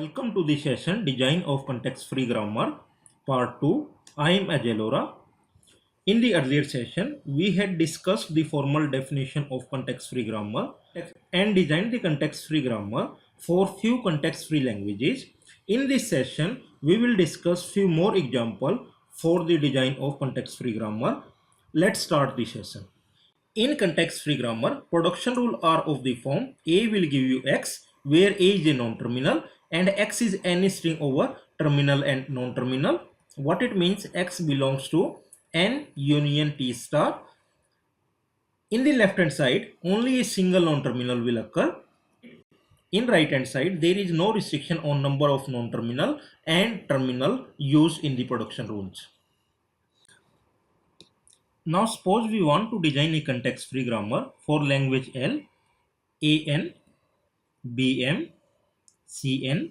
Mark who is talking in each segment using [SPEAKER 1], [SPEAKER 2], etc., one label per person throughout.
[SPEAKER 1] Welcome to the session Design of Context-Free Grammar Part 2. I am Ajay Lora. In the earlier session, we had discussed the formal definition of context-free grammar and designed the context-free grammar for few context-free languages. In this session, we will discuss few more examples for the design of context-free grammar. Let's start the session. In context-free grammar, production rules are of the form A will give you X, where A is a non-terminal and X is any string over terminal and non-terminal. What it means, X belongs to N union T star. In the left hand side, only a single non-terminal will occur. In right hand side, there is no restriction on number of non-terminal and terminal used in the production rules. Now suppose we want to design a context-free grammar for language L, AN, BM, Cn,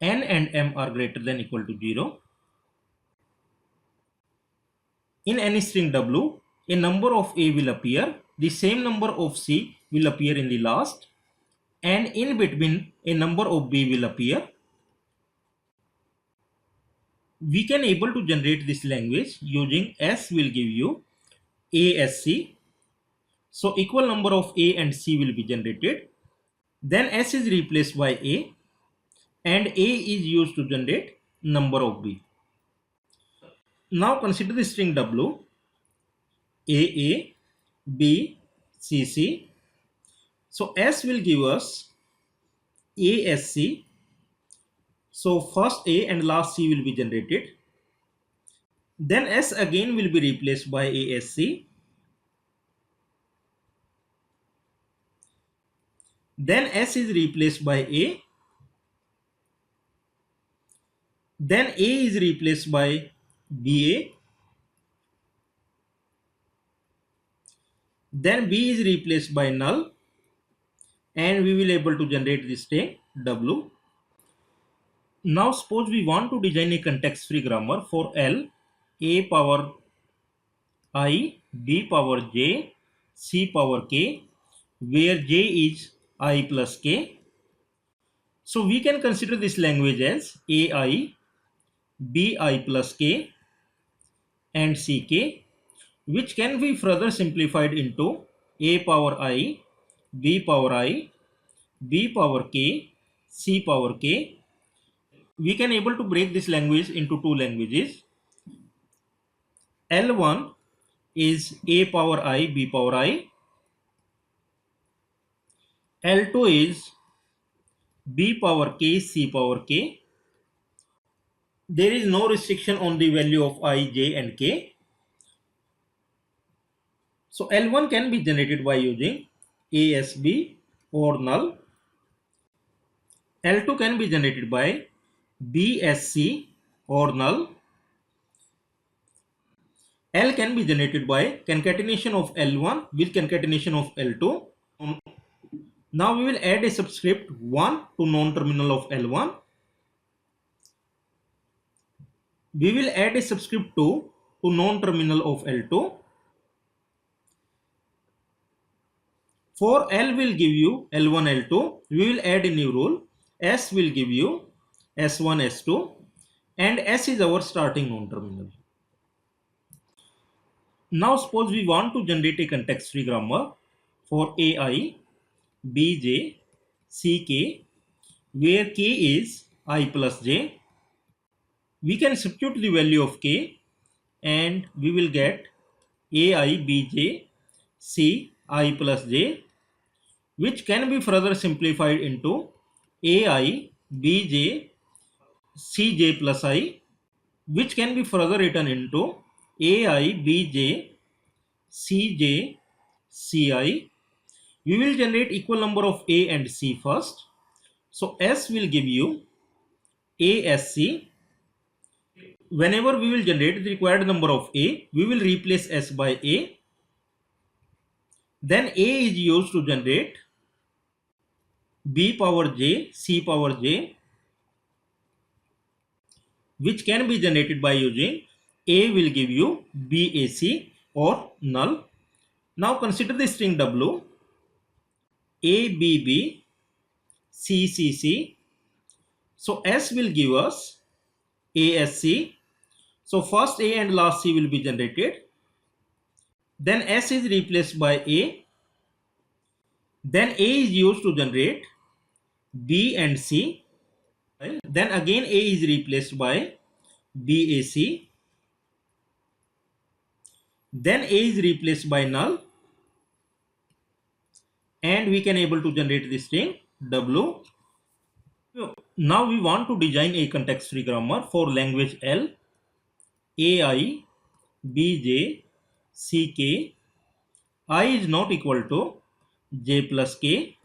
[SPEAKER 1] N and M are greater than equal to 0. In any string W, a number of A will appear, the same number of C will appear in the last, and in between a number of B will appear. We can able to generate this language using S will give you ASC. So equal number of A and C will be generated. Then S is replaced by A and A is used to generate number of B. Now consider the string W, AA, B, CC. So S will give us ASC. So first A and last C will be generated. Then S again will be replaced by ASC. Then S is replaced by A. Then A is replaced by BA. Then B is replaced by null. And we will able to generate this string W. Now suppose we want to design a context-free grammar for L, A power I, B power J, C power K, where J is I plus K. So we can consider this language as AI, BI plus K and CK, which can be further simplified into A power I, B power I, B power K, C power K. We can able to break this language into two languages. L1 is A power I, B power I. L2 is B power K, C power K. There is no restriction on the value of I, J and K. So L1 can be generated by using ASB or null. L2 can be generated by BSC or null. L can be generated by concatenation of L1 with concatenation of L2. Now we will add a subscript 1 to non-terminal of L1. We will add a subscript 2 to non-terminal of L2. For L will give you L1, L2. We will add a new rule. S will give you S1, S2. And S is our starting non-terminal. Now suppose we want to generate a context-free grammar for AI, BJ, CK, where K is I plus J. We can substitute the value of K and we will get AI, BJ, C, I plus J, which can be further simplified into AI, BJ, CJ plus I, which can be further written into AI, BJ, CJ, CI. We will generate equal number of A and C first. So S will give you ASC. Whenever we will generate the required number of A, we will replace S by A. Then A is used to generate B power J, C power J, which can be generated by using A will give you BAC or null. Now consider the string W, ABB, CCC, So S will give us A as C. So first A and last C will be generated. Then S is replaced by A. Then A is used to generate B and C. Then again A is replaced by BAC. Then A is replaced by null. And we can able to generate the string W. Now we want to design a context-free grammar for language L, AI, BJ, CK. I is not equal to J plus K.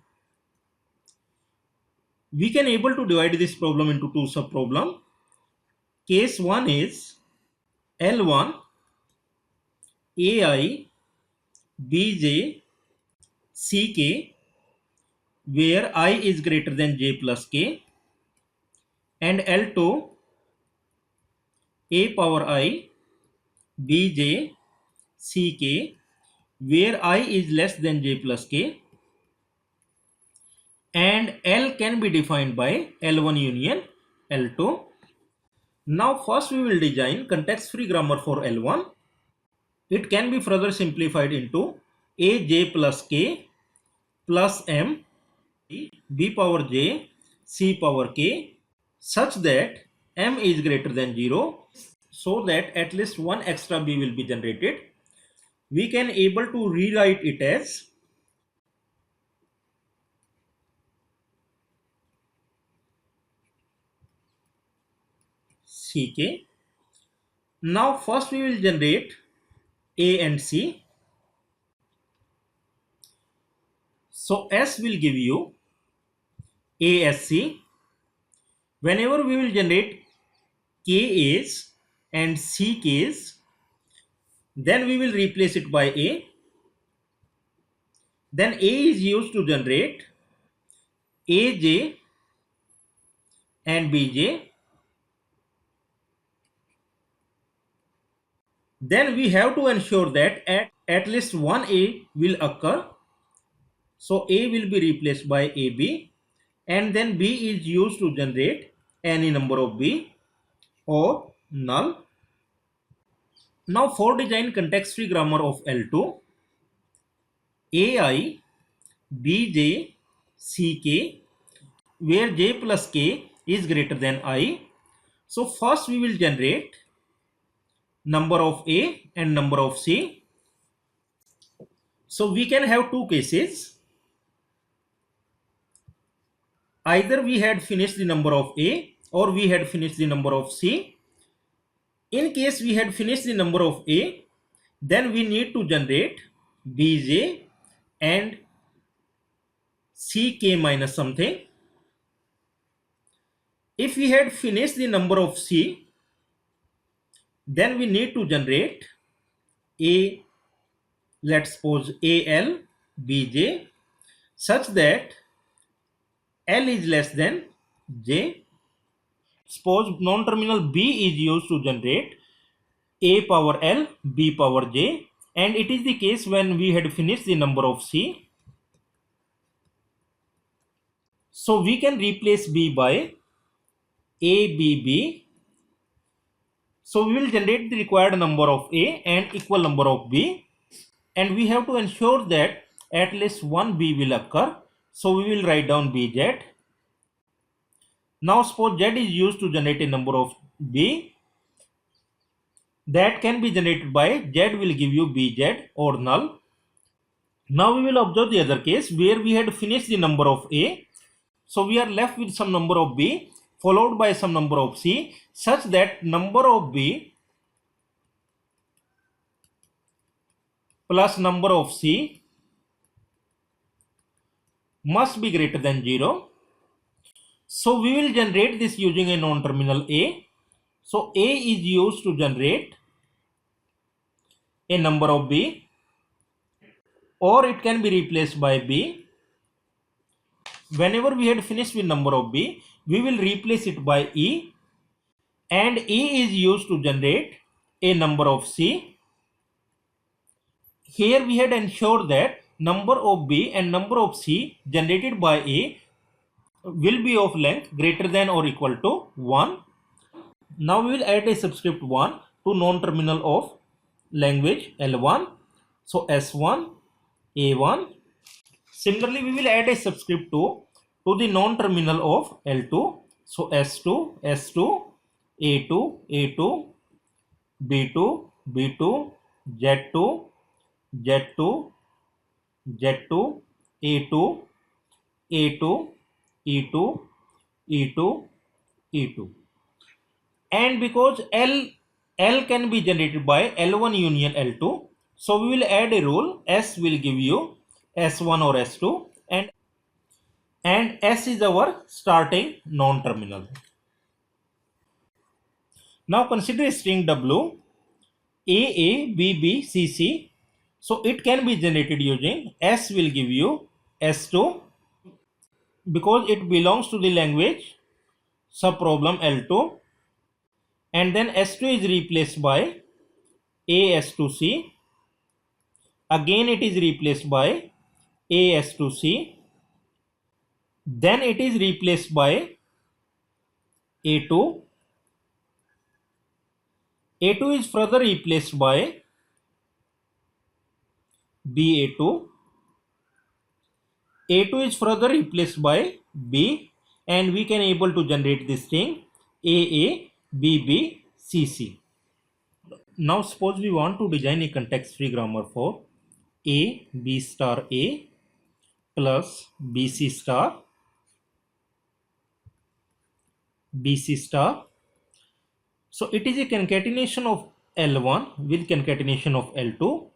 [SPEAKER 1] We can able to divide this problem into two subproblem. Case 1 is L1, AI, BJ, CK, where I is greater than J plus K, and L2, A power I, BJ, CK, where I is less than J plus K, and L can be defined by L1 union L2. Now first we will design context-free grammar for L1. It can be further simplified into AJ plus K plus M, B power J, C power K, such that M is greater than 0, so that at least one extra B will be generated. We can able to rewrite it as CK. Now first we will generate A and C. So S will give you A as C. Whenever we will generate KAs and CKs, then we will replace it by A. Then A is used to generate AJ and BJ. Then we have to ensure that at least one A will occur. So A will be replaced by AB, and then B is used to generate any number of B or null. Now for design context-free grammar of L2, AI, BJ, CK, where J plus K is greater than I. So first we will generate number of A and number of C. So we can have two cases. Either we had finished the number of A or we had finished the number of C. In case we had finished the number of A, then we need to generate BJ and CK minus something. If we had finished the number of C, then we need to generate A, let's suppose AL, BJ, such that L is less than J. Suppose non-terminal B is used to generate A power L, B power J, and it is the case when we had finished the number of C. So we can replace B by ABB. So we will generate the required number of A and equal number of B, and we have to ensure that at least one B will occur. So we will write down BZ. Now suppose Z is used to generate a number of B that can be generated by Z will give you BZ or null. Now we will observe the other case where we had finished the number of A. So we are left with some number of B followed by some number of C, such that number of B plus number of C must be greater than 0. So we will generate this using a non-terminal A. So A is used to generate a number of B, or it can be replaced by B. Whenever we had finished with number of B, we will replace it by E, and E is used to generate a number of C. Here we had ensured that number of B and number of C generated by A will be of length greater than or equal to 1. Now we will add a subscript 1 to non-terminal of language L1. So S1, A1. Similarly, we will add a subscript 2 to the non-terminal of L2. So S2, S2, A2, A2, B2, B2, Z2, Z2, Z2, A2, A2, E2, E2, E2. And because L can be generated by L1 union L2, so we will add a rule. S will give you S1 or S2, and S is our starting non-terminal. Now consider a string W A, B, B, C, C. So it can be generated using S will give you S2 because it belongs to the language subproblem L2, and then S2 is replaced by A S2C. Again it is replaced by A S2C. Then it is replaced by A2. A2 is further replaced by BA2. A2 is further replaced by B, and we can able to generate this string AA, BB, CC. Now suppose we want to design a context-free grammar for A, B star A plus BC star, BC star. So it is a concatenation of L1 with concatenation of L2.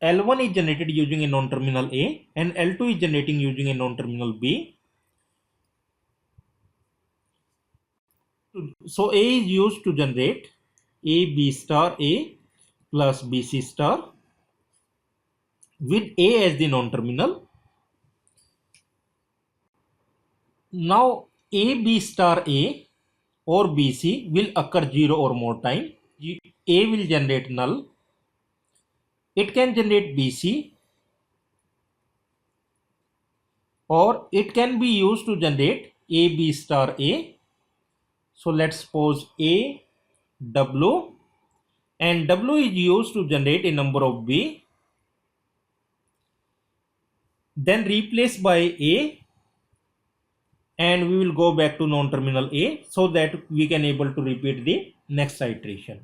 [SPEAKER 1] L1 is generated using a non-terminal A and L2 is generating using a non-terminal B. So A is used to generate A B star A plus BC star with A as the non-terminal. Now A B star A or BC will occur 0 or more time. A will generate null. It can generate BC, or it can be used to generate A B star A. So let's suppose A W, and W is used to generate a number of B, then replaced by A, and we will go back to non-terminal A so that we can able to repeat the next iteration.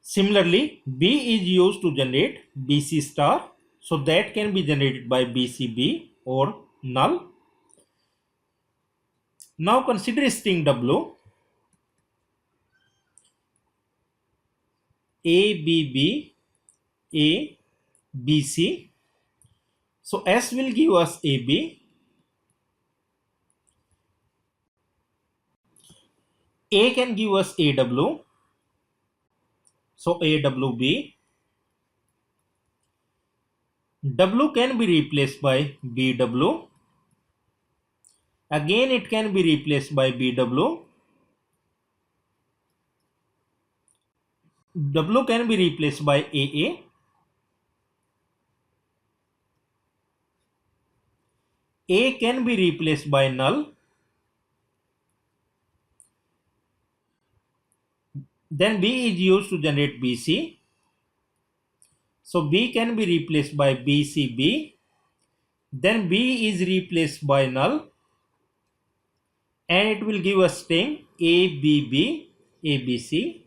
[SPEAKER 1] Similarly, B is used to generate BC star, so that can be generated by BCB or null. Now consider string W ABB ABC. So S will give us AB. A can give us AW. So AWB. W can be replaced by BW. Again it can be replaced by BW. W can be replaced by AA. A can be replaced by null. Then B is used to generate BC. So B can be replaced by BCB. Then B is replaced by null. And it will give us string ABB, ABC.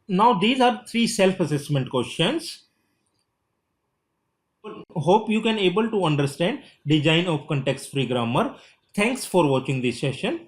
[SPEAKER 1] Now these are 3 self-assessment questions. Hope you can able to understand design of context-free grammar. Thanks for watching this session.